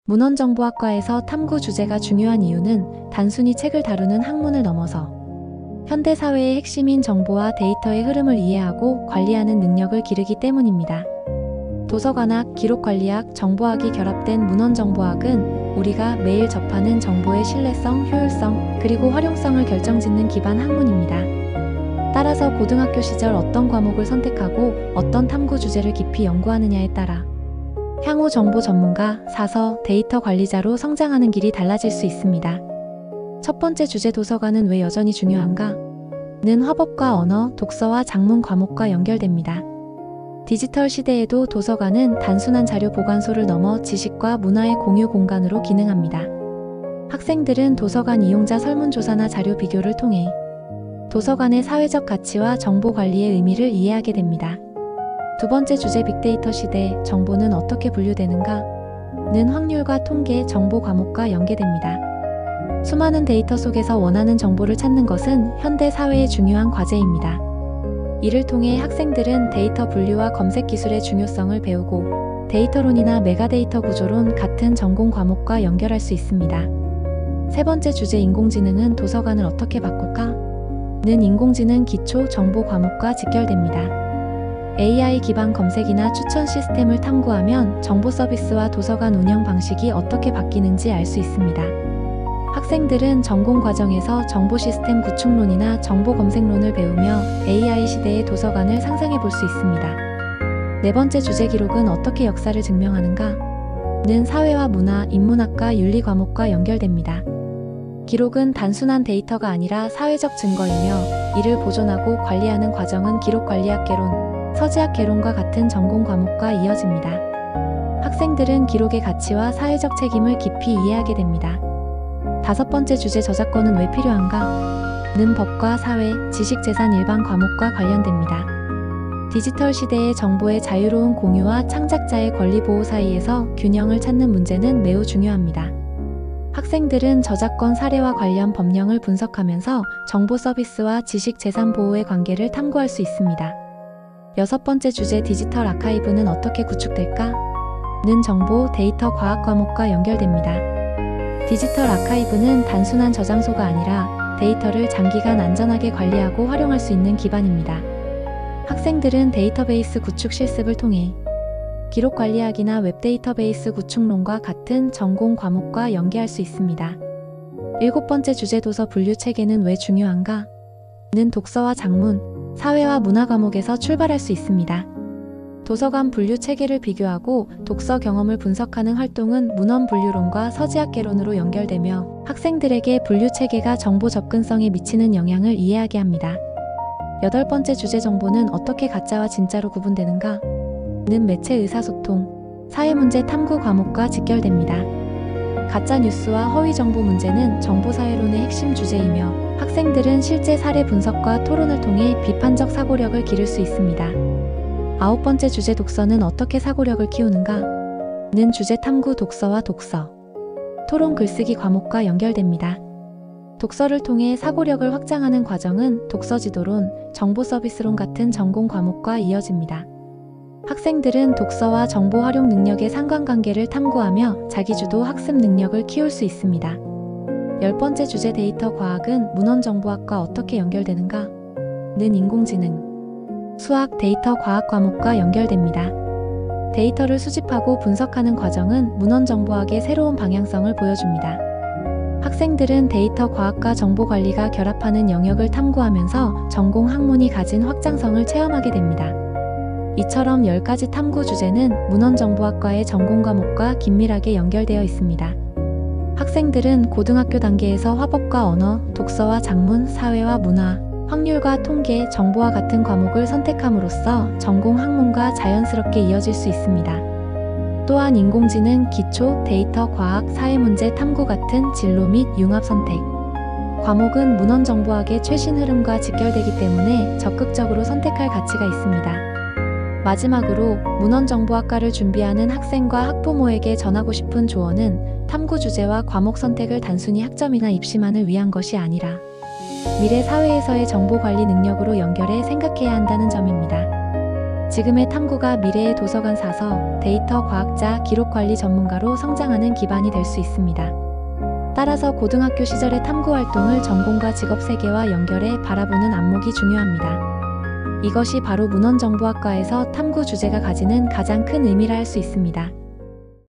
문헌정보학과에서 탐구 주제가 중요한 이유는 단순히 책을 다루는 학문을 넘어서 현대사회의 핵심인 정보와 데이터의 흐름을 이해하고 관리하는 능력을 기르기 때문입니다. 도서관학, 기록관리학, 정보학이 결합된 문헌정보학은 우리가 매일 접하는 정보의 신뢰성, 효율성, 그리고 활용성을 결정짓는 기반 학문입니다. 따라서 고등학교 시절 어떤 과목을 선택하고 어떤 탐구 주제를 깊이 연구하느냐에 따라 향후 정보 전문가, 사서, 데이터 관리자로 성장하는 길이 달라질 수 있습니다. 첫 번째 주제 도서관은 왜 여전히 중요한가? 는 화법과 언어, 독서와 작문 과목과 연결됩니다. 디지털 시대에도 도서관은 단순한 자료 보관소를 넘어 지식과 문화의 공유 공간으로 기능합니다. 학생들은 도서관 이용자 설문조사나 자료 비교를 통해 도서관의 사회적 가치와 정보 관리의 의미를 이해하게 됩니다. 두 번째 주제 빅데이터 시대, 정보는 어떻게 분류되는가? 는 확률과 통계, 정보 과목과 연계됩니다. 수많은 데이터 속에서 원하는 정보를 찾는 것은 현대 사회의 중요한 과제입니다. 이를 통해 학생들은 데이터 분류와 검색 기술의 중요성을 배우고 데이터론이나 메가데이터 구조론 같은 전공 과목과 연결할 수 있습니다. 세 번째 주제 인공지능은 도서관을 어떻게 바꿀까? 는 인공지능 기초 정보 과목과 직결됩니다. AI 기반 검색이나 추천 시스템을 탐구하면 정보 서비스와 도서관 운영 방식이 어떻게 바뀌는지 알 수 있습니다. 학생들은 전공 과정에서 정보 시스템 구축론이나 정보 검색론을 배우며 AI 시대의 도서관을 상상해 볼 수 있습니다. 네 번째 주제 기록은 어떻게 역사를 증명하는가? 는 사회와 문화, 인문학과 윤리 과목과 연결됩니다. 기록은 단순한 데이터가 아니라 사회적 증거이며 이를 보존하고 관리하는 과정은 기록관리학 개론, 서지학 개론과 같은 전공 과목과 이어집니다. 학생들은 기록의 가치와 사회적 책임을 깊이 이해하게 됩니다. 다섯 번째 주제 저작권은 왜 필요한가? 는 법과 사회, 지식재산 일반 과목과 관련됩니다. 디지털 시대의 정보의 자유로운 공유와 창작자의 권리 보호 사이에서 균형을 찾는 문제는 매우 중요합니다. 학생들은 저작권 사례와 관련 법령을 분석하면서 정보 서비스와 지식재산 보호의 관계를 탐구할 수 있습니다. 여섯 번째 주제 디지털 아카이브는 어떻게 구축될까? 는 정보, 데이터 과학 과목과 연결됩니다. 디지털 아카이브는 단순한 저장소가 아니라 데이터를 장기간 안전하게 관리하고 활용할 수 있는 기반입니다. 학생들은 데이터베이스 구축 실습을 통해 기록관리학이나 웹데이터베이스 구축론과 같은 전공 과목과 연계할 수 있습니다. 일곱 번째 주제 도서 분류 체계는 왜 중요한가? 는 독서와 작문, 사회와 문화 과목에서 출발할 수 있습니다. 도서관 분류 체계를 비교하고 독서 경험을 분석하는 활동은 문헌 분류론과 서지학 개론으로 연결되며 학생들에게 분류 체계가 정보 접근성에 미치는 영향을 이해하게 합니다. 여덟 번째 주제 정보는 어떻게 가짜와 진짜로 구분되는가? 는 매체 의사소통, 사회문제 탐구 과목과 직결됩니다. 가짜 뉴스와 허위 정보 문제는 정보사회론의 핵심 주제이며 학생들은 실제 사례 분석과 토론을 통해 비판적 사고력을 기를 수 있습니다. 아홉 번째 주제 독서는 어떻게 사고력을 키우는가? 는 주제 탐구 독서와 독서, 토론 글쓰기 과목과 연결됩니다. 독서를 통해 사고력을 확장하는 과정은 독서지도론, 정보 서비스론 같은 전공 과목과 이어집니다. 학생들은 독서와 정보 활용 능력의 상관관계를 탐구하며 자기주도 학습 능력을 키울 수 있습니다. 열 번째 주제 데이터 과학은 문헌정보학과 어떻게 연결되는가? 는 인공지능, 수학, 데이터 과학 과목과 연결됩니다. 데이터를 수집하고 분석하는 과정은 문헌정보학의 새로운 방향성을 보여줍니다. 학생들은 데이터 과학과 정보 관리가 결합하는 영역을 탐구하면서 전공 학문이 가진 확장성을 체험하게 됩니다. 이처럼 10가지 탐구 주제는 문헌정보학과의 전공 과목과 긴밀하게 연결되어 있습니다. 학생들은 고등학교 단계에서 화법과 언어, 독서와 작문, 사회와 문화, 확률과 통계, 정보와 같은 과목을 선택함으로써 전공 학문과 자연스럽게 이어질 수 있습니다. 또한 인공지능, 기초, 데이터 과학, 사회문제 탐구 같은 진로 및 융합 선택 과목은 문헌정보학의 최신 흐름과 직결되기 때문에 적극적으로 선택할 가치가 있습니다. 마지막으로 문헌정보학과를 준비하는 학생과 학부모에게 전하고 싶은 조언은 탐구 주제와 과목 선택을 단순히 학점이나 입시만을 위한 것이 아니라 미래 사회에서의 정보 관리 능력으로 연결해 생각해야 한다는 점입니다. 지금의 탐구가 미래의 도서관 사서, 데이터 과학자, 기록관리 전문가로 성장하는 기반이 될 수 있습니다. 따라서 고등학교 시절의 탐구 활동을 전공과 직업 세계와 연결해 바라보는 안목이 중요합니다. 이것이 바로 문헌정보학과에서 탐구 주제가 가지는 가장 큰 의미라 할 수 있습니다.